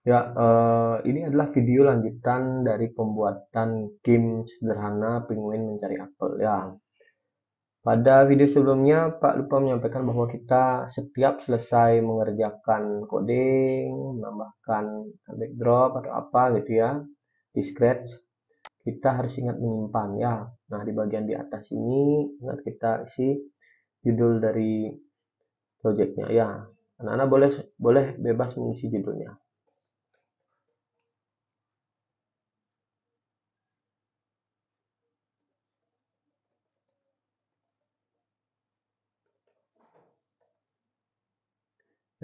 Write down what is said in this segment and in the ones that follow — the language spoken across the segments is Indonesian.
Ya, ini adalah video lanjutan dari pembuatan game sederhana penguin mencari apel ya. Pada video sebelumnya, Pak lupa menyampaikan bahwa kita setiap selesai mengerjakan coding, menambahkan backdrop atau apa gitu ya, di Scratch, kita harus ingat menyimpan ya. Nah, di bagian di atas ini ingat kita isi judul dari projectnya ya. Anak-anak boleh boleh bebas mengisi judulnya.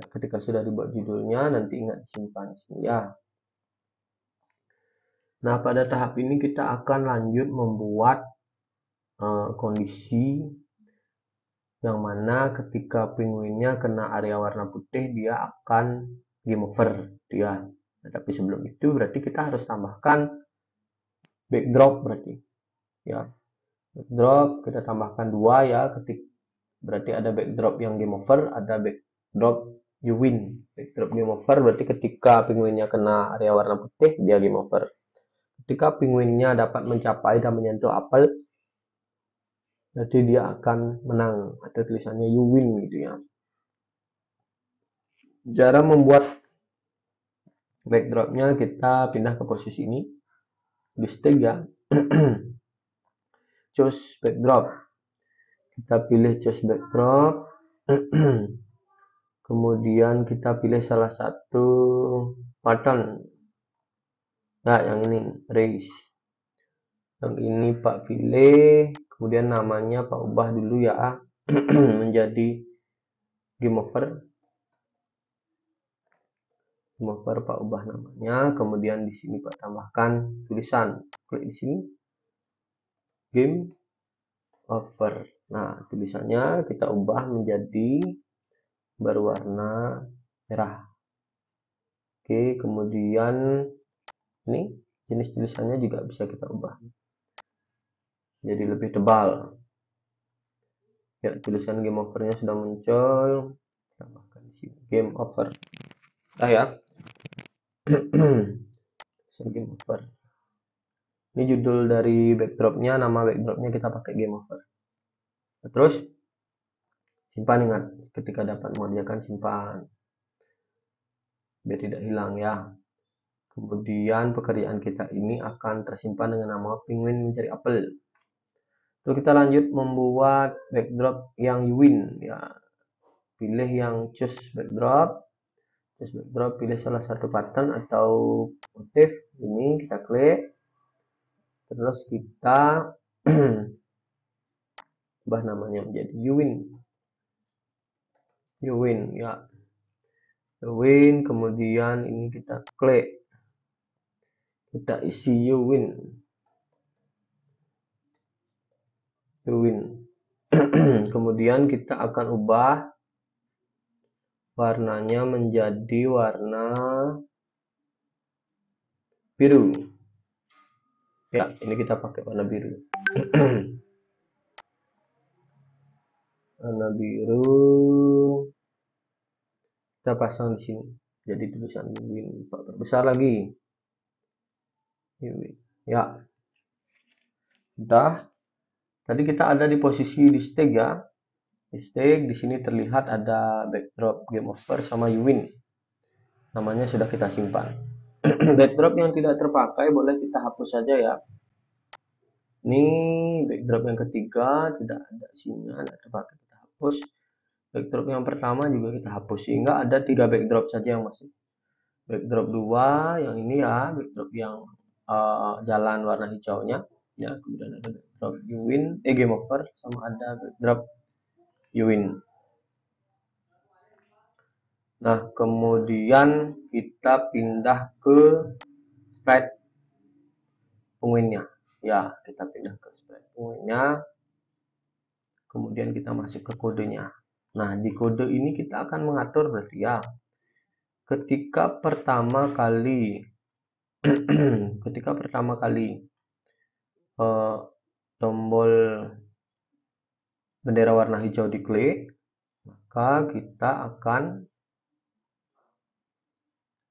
Ya, ketika sudah dibuat judulnya, nanti ingat disimpan di sini ya. Nah, pada tahap ini kita akan lanjut membuat kondisi yang mana ketika penguinnya kena area warna putih, dia akan game over dia. Nah, tapi sebelum itu berarti kita harus tambahkan backdrop berarti ya. Backdrop kita tambahkan dua ya, berarti ada backdrop yang game over, ada backdrop you win. Backdrop game over berarti ketika penguinnya kena area warna putih, dia game over. Ketika penguinnya dapat mencapai dan menyentuh apel, jadi dia akan menang atau tulisannya you win gitu ya. Cara membuat backdropnya kita pindah ke posisi ini di stage ya. Choose backdrop, kita pilih choose backdrop. Kemudian kita pilih salah satu pattern. Nah, yang ini race. Yang ini Pak pilih, kemudian namanya Pak ubah dulu ya menjadi game over. Game over Pak ubah namanya, kemudian di sini Pak tambahkan tulisan. Klik di sini game over. Nah, tulisannya kita ubah menjadi berwarna merah. Oke, kemudian ini jenis tulisannya juga bisa kita ubah jadi lebih tebal. Ya, tulisan game overnya sudah muncul. Tambahkan di sini game over. Nah ya, game over. Ini judul dari backdropnya, nama backdropnya kita pakai game over. Nah, terus simpan, ingat ketika dapat mengerjakan simpan biar tidak hilang ya. Kemudian pekerjaan kita ini akan tersimpan dengan nama penguin mencari apel. Lalu kita lanjut membuat backdrop yang you win ya. Pilih yang choose backdrop. Choose backdrop, pilih salah satu pattern atau motif. Ini kita klik. Terus kita ubah namanya menjadi you win. You win ya. You win, kemudian ini kita klik. Kita isi you win. You win. Kemudian kita akan ubah warnanya menjadi warna biru. Ya, ini kita pakai warna biru. Warna biru kita pasang di sini. Jadi tulisan win besar lagi. Ya, sudah. Tadi kita ada di posisi di stage ya. Di stage di sini terlihat ada backdrop game over sama you win. Namanya sudah kita simpan. Backdrop yang tidak terpakai boleh kita hapus saja ya. Ini backdrop yang ketiga tidak ada isinya, tidak terpakai, kita hapus. Backdrop yang pertama juga kita hapus sehingga ada 3 backdrop saja yang masih. Backdrop 2 yang ini ya, backdrop yang jalan warna hijaunya ya, kemudian ada backdrop you win game over sama ada backdrop you win. Nah, kemudian kita pindah ke sprite penguinnya ya, kita pindah ke sprite penguinnya, kemudian kita masuk ke kodenya. Nah, di kode ini kita akan mengatur berarti ya, ketika pertama kali ketika pertama kali tombol bendera warna hijau diklik, maka kita akan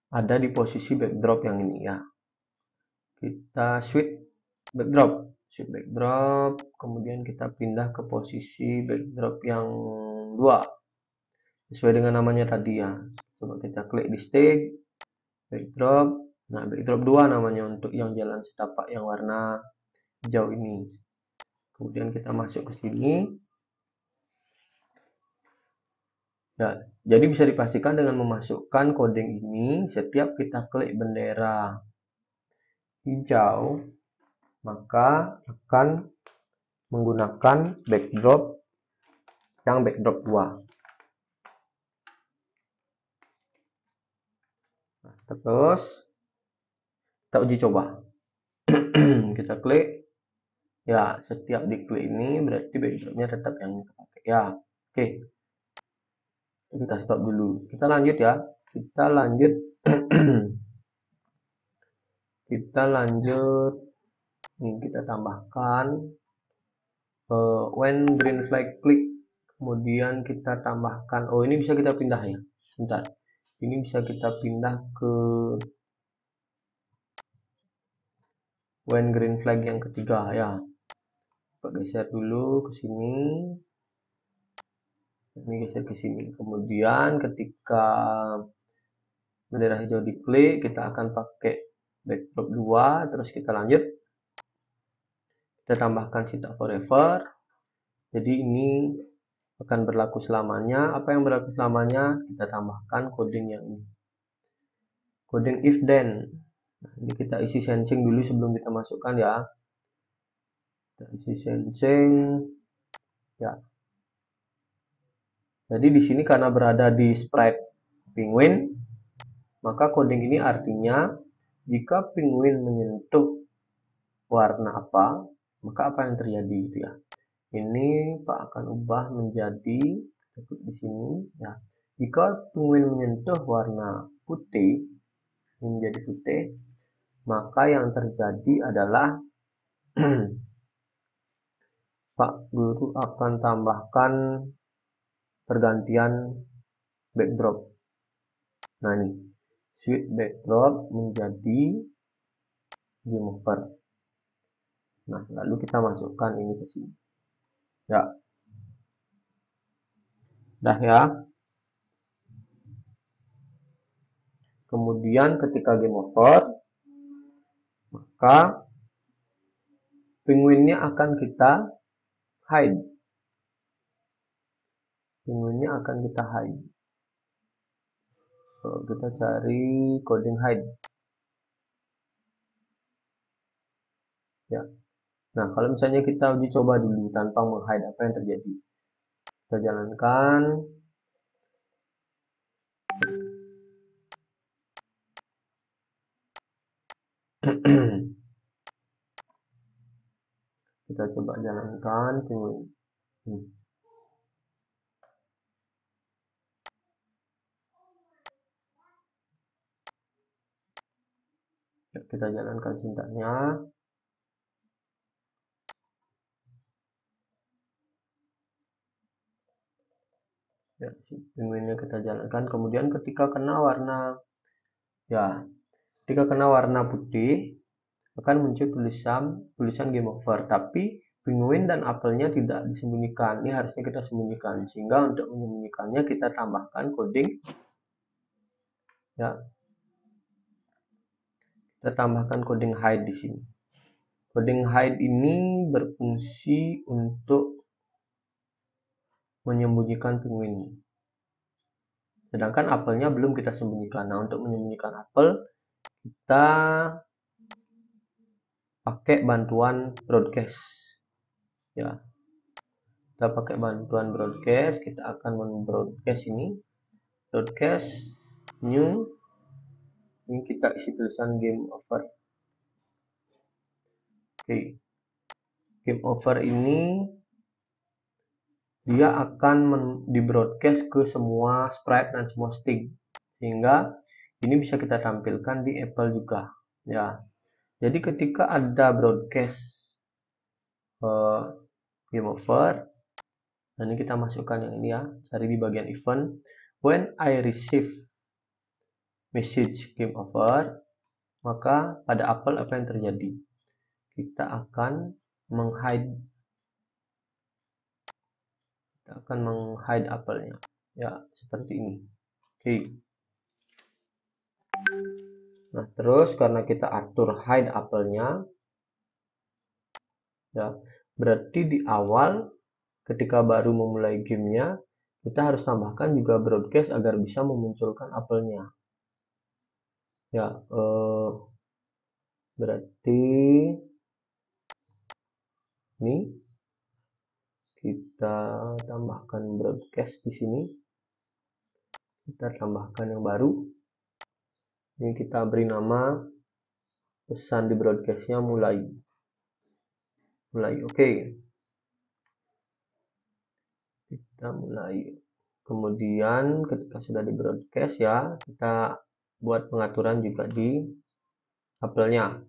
ada di posisi backdrop yang ini ya. Kita switch backdrop, kemudian kita pindah ke posisi backdrop yang 2 sesuai dengan namanya tadi ya. Coba kita klik di stick backdrop. Nah, backdrop 2 namanya untuk yang jalan setapak yang warna hijau ini. Kemudian kita masuk ke sini. Ya, jadi bisa dipastikan dengan memasukkan coding ini, setiap kita klik bendera hijau, maka akan menggunakan backdrop yang backdrop 2. Nah, terus kita uji coba. Kita klik. Ya, setiap diklik ini berarti backdropnya tetap yang kita pakai ya. Oke, kita stop dulu. Kita lanjut ya. Kita lanjut. Kita lanjut. Ini kita tambahkan when green flag click. Kemudian kita tambahkan. Oh, ini bisa kita pindah ya. Bentar. Ini bisa kita pindah ke when green flag yang ketiga ya. Kita geser dulu ke sini. Ini geser ke sini. Kemudian ketika bendera hijau diklik, kita akan pakai backdrop 2, terus kita lanjut. Kita tambahkan sita forever. Jadi ini akan berlaku selamanya. Apa yang berlaku selamanya? Kita tambahkan coding yang ini. Coding if then. Nah, ini kita isi sensing dulu sebelum kita masukkan ya. Kita isi sensing. Ya. Jadi di sini karena berada di sprite penguin, maka coding ini artinya jika penguin menyentuh warna apa, maka apa yang terjadi itu ya. Ini Pak akan ubah menjadi di sini ya. Jika penguin menyentuh warna putih, ini menjadi putih, maka yang terjadi adalah Pak Guru akan tambahkan pergantian backdrop. Nah ini, switch backdrop menjadi game over. Nah, lalu kita masukkan ini ke sini. Ya. Dah ya. Kemudian ketika game over, maka penguinnya akan kita hide. Penguinnya akan kita hide. So, kita cari coding hide. Ya. Nah, kalau misalnya kita uji coba dulu tanpa meng-hide, apa yang terjadi? Kita jalankan. Kita coba jalankan penguin. Ya, kita jalankan sintaknya. Ya, penguinnya kita jalankan. Kemudian ketika kena warna, ya, ketika kena warna putih akan muncul tulisan game over. Tapi penguin dan apelnya tidak disembunyikan. Ini harusnya kita sembunyikan. Sehingga untuk menyembunyikannya kita tambahkan coding. Ya, kita tambahkan coding hide di sini. Coding hide ini berfungsi untuk menyembunyikan penguin. Sedangkan apelnya belum kita sembunyikan. Nah, untuk menyembunyikan apel, kita pakai bantuan broadcast. Ya, kita pakai bantuan broadcast. Kita akan membroadcast ini. Broadcast, new. Ini kita isi tulisan game over. Oke. Game over ini dia akan di broadcast ke semua sprite dan semua stick, sehingga ini bisa kita tampilkan di Apple juga ya. Jadi ketika ada broadcast game over, nah ini kita masukkan yang ini ya, cari di bagian event when I receive message game over, maka pada apel apa yang terjadi? Kita akan menghide apelnya. Ya, seperti ini. Oke. Nah, terus karena kita atur hide apelnya, ya, berarti di awal ketika baru memulai gamenya, kita harus tambahkan juga broadcast agar bisa memunculkan apelnya. Ya, berarti ini kita tambahkan broadcast di sini. Kita tambahkan yang baru. Ini kita beri nama pesan di broadcastnya mulai. Oke. Kita mulai. Kemudian ketika sudah di broadcast ya, kita buat pengaturan juga di apelnya.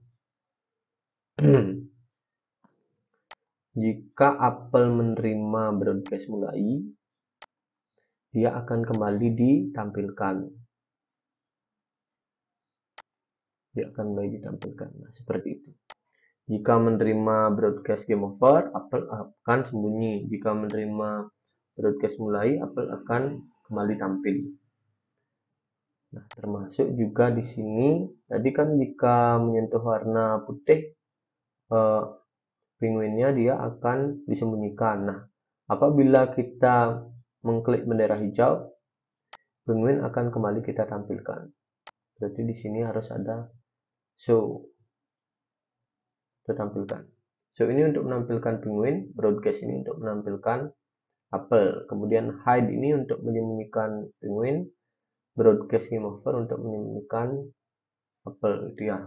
Jika apel menerima broadcast mulai, dia akan kembali ditampilkan. Nah, seperti itu. Jika menerima broadcast game over, apel akan sembunyi. Jika menerima broadcast mulai, apel akan kembali tampil. Nah, termasuk juga di sini, tadi kan jika menyentuh warna putih, penguinnya dia akan disembunyikan. Nah, apabila kita mengklik bendera hijau, penguin akan kembali kita tampilkan. Berarti di sini harus ada show. Tampilkan. Show ini untuk menampilkan penguin, broadcast ini untuk menampilkan apel. Kemudian hide ini untuk menyembunyikan penguin, broadcast game over untuk menyembunyikan apel dia.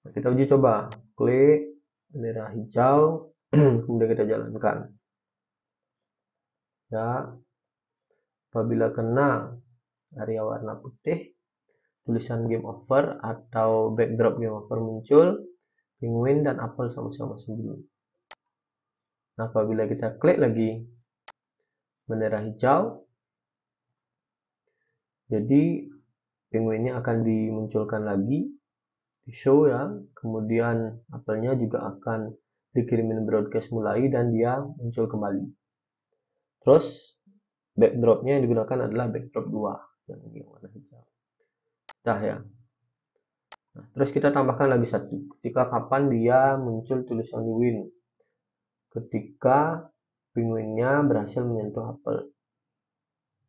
Nah, kita uji coba. Klik bendera hijau, kemudian kita jalankan. Ya, apabila kena area warna putih, tulisan game over atau backdrop game over muncul, penguin dan apel sama-sama sembunyi. Nah, apabila kita klik lagi bendera hijau, jadi penguinnya akan dimunculkan lagi di show ya, kemudian apelnya juga akan dikirimin broadcast mulai dan dia muncul kembali. Terus backdropnya yang digunakan adalah backdrop 2 yang ini warna hijau. Dah ya. Nah, terus kita tambahkan lagi satu. Ketika kapan dia muncul tulisan win? Ketika penguinnya berhasil menyentuh apel.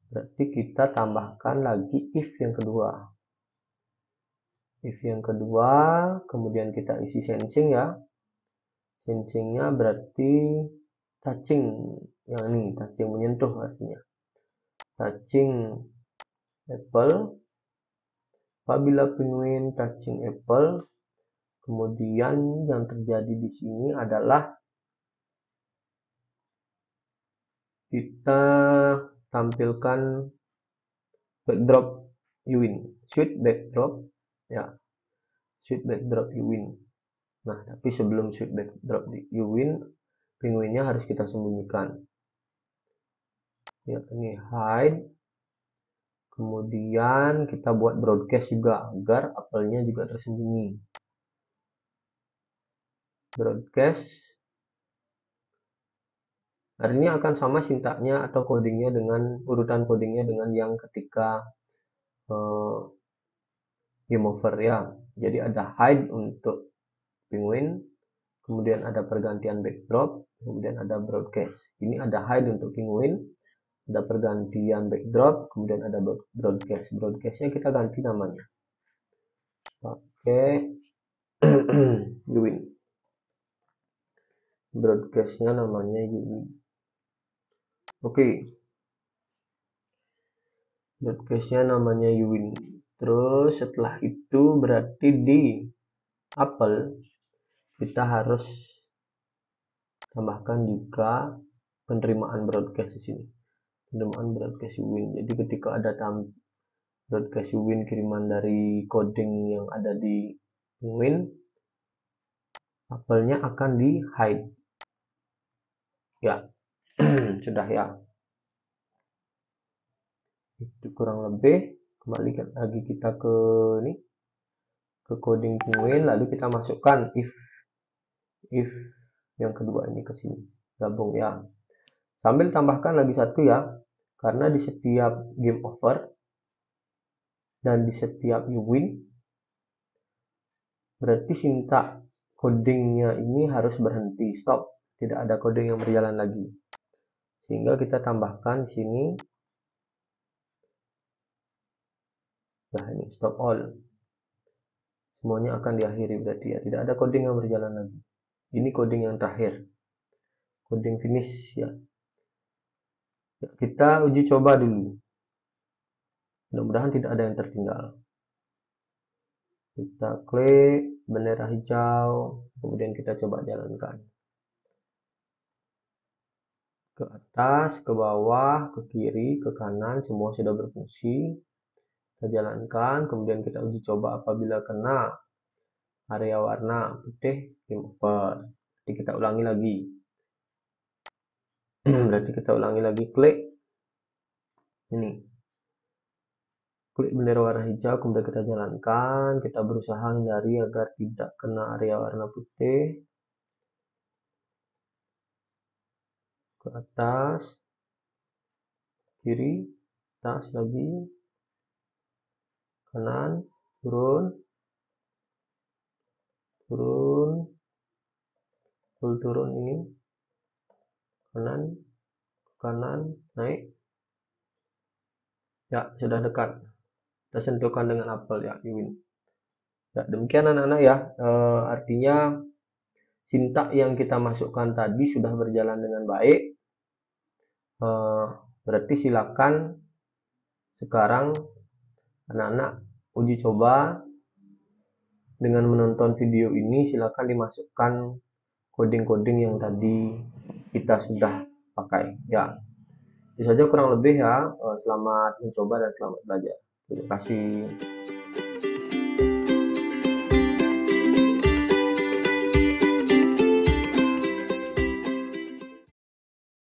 Berarti kita tambahkan lagi if yang kedua. If yang kedua, kemudian kita isi sensing ya. Sensingnya berarti touching, yang ini touching menyentuh artinya. Touching apple. Apabila penguin touching apple, kemudian yang terjadi di sini adalah kita tampilkan backdrop you win, shoot backdrop ya, shoot backdrop you win. Nah, tapi sebelum shoot backdrop you win, penguinnya harus kita sembunyikan. Ya, ini hide. Kemudian kita buat broadcast juga agar apelnya juga tersembunyi. Broadcast. Artinya akan sama sintaknya atau codingnya dengan urutan codingnya dengan yang ketika game over ya. Jadi ada hide untuk penguin, kemudian ada pergantian backdrop, kemudian ada broadcast. Ini ada hide untuk penguin, ada pergantian backdrop, kemudian ada broadcast. Broadcastnya kita ganti namanya. Pakai Yuwin. Broadcastnya namanya Yuwin. Oke. Broadcastnya namanya Yuwin. Terus setelah itu berarti di apel kita harus tambahkan juga penerimaan broadcast di sini. Penerimaan broadcast win. Jadi ketika ada broadcast win kiriman dari coding yang ada di win, apelnya akan di hide. Ya, sudah ya. Itu kurang lebih. Kembali lagi kita ke ini, ke coding penguin, lalu kita masukkan if yang kedua ini ke sini, gabung ya. Sambil tambahkan lagi satu ya, karena di setiap game over dan di setiap you win, berarti sintak codingnya ini harus berhenti, stop, tidak ada coding yang berjalan lagi. Sehingga kita tambahkan di sini, nah ini stop all, semuanya akan diakhiri, berarti ya tidak ada coding yang berjalan lagi. Ini coding yang terakhir, coding finish ya. Kita uji coba dulu, mudah-mudahan tidak ada yang tertinggal. Kita klik bendera hijau, kemudian kita coba jalankan ke atas, ke bawah, ke kiri, ke kanan, semua sudah berfungsi. Kita jalankan, kemudian kita uji coba apabila kena area warna putih, game over. Jadi kita ulangi lagi. Berarti kita ulangi lagi, klik ini, klik bendera warna hijau, kemudian kita jalankan, kita berusaha hindari agar tidak kena area warna putih. Ke atas, kiri, atas lagi, kanan, turun, turun ini, kanan, naik. Ya, sudah dekat. Kita sentuhkan dengan apel ya, Iwin. Ya, demikian anak-anak ya. Artinya sintak yang kita masukkan tadi sudah berjalan dengan baik. Berarti silakan sekarang anak-anak uji coba dengan menonton video ini. Silakan dimasukkan coding-coding yang tadi kita sudah pakai ya. Itu saja kurang lebih ya. Selamat mencoba dan selamat belajar. Terima kasih.